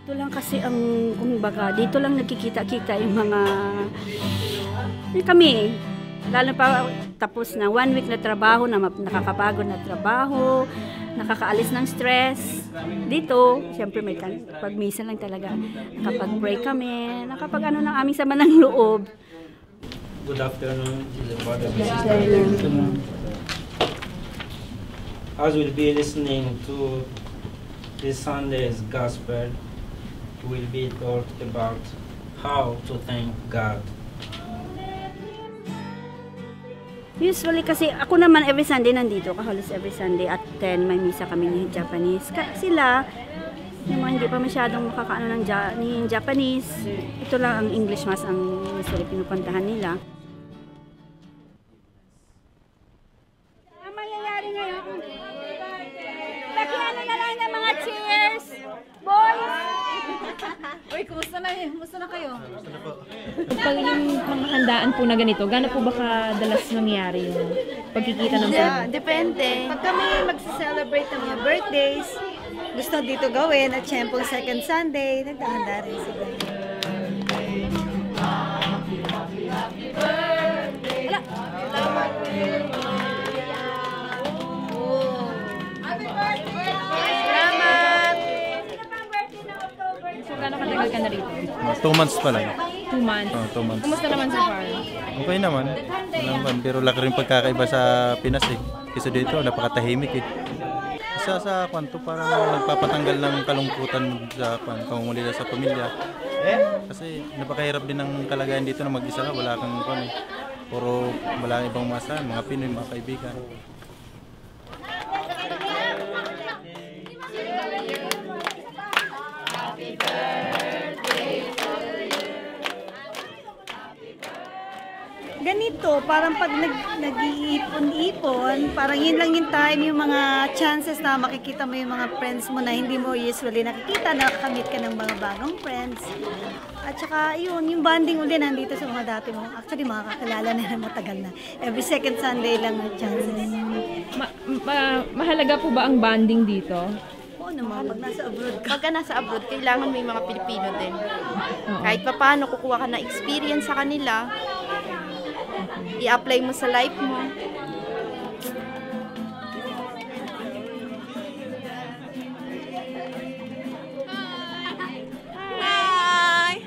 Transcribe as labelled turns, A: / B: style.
A: Ito lang kasi ang, kumbaga, dito lang nagkikita-kita yung mga, kami, lalo pa tapos na 1 week na trabaho, na nakakapagod na trabaho, nakakaalis ng stress. Dito, siyempre may pag-misa lang talaga, nakapag-pray kami, nakapag ano ng aming sama ng loob.
B: Good afternoon. As we'll be listening to this Sunday's Gospel, we'll be taught about how to thank God.
A: Usually kasi ako naman every Sunday nandito, halos every Sunday at 10 may misa kami ng Japanese. Sila, yung mga hindi pa masyadong makakaano ng Japanese, ito lang ang English mas ang usually pinupuntahan nila. Ang mangyayari ngayon, pakiano na lang ng mga cheers! Boys!
C: Uy, kumusta na kayo? Pag yung mga handaan po na ganito, gano'n po ba kadalas nangyari yung pagkikita ng
D: Yeah, depende. Pag kami magse-celebrate ng mga birthdays, gusto dito gawin at syempre second Sunday, naghahanda rin sila.
C: So, gano'n katagal ka na rito?
E: 2 months pa lang.
C: 2 months?
E: 2 months.
C: Kumusta naman so far?
E: Okay naman. Pero laki rin pagkakaiba sa Pinas eh. Kasi dito, napakatahimik eh. Isa sa kwanto parang nagpapatanggal ng kalungkutan sa pamumulila sa pamilya. Kasi napakahirap din ng kalagayan dito na mag-isa ka. Wala kang kwan eh. Puro wala kang ibang masahan, mga Pinoy, mga kaibigan.
D: Ganito, parang pag nag-iipon-ipon, parang yun lang yung time, yung mga chances na makikita mo yung mga friends mo na hindi mo usually nakikita, nakakamit ka ng mga bagong friends. At saka yun, yung bonding uli nandito sa mga dati mo. Actually, makakakilala na matagal na. Every second Sunday lang ang chances.
C: Mahalaga po ba ang bonding dito?
D: Oo naman, pag nasa abroad ka.
F: Pagka nasa abroad, kailangan may mga Pilipino din. Kahit pa paano, kukuha ka na experience sa kanila, i-apply mo sa life mo. Hi!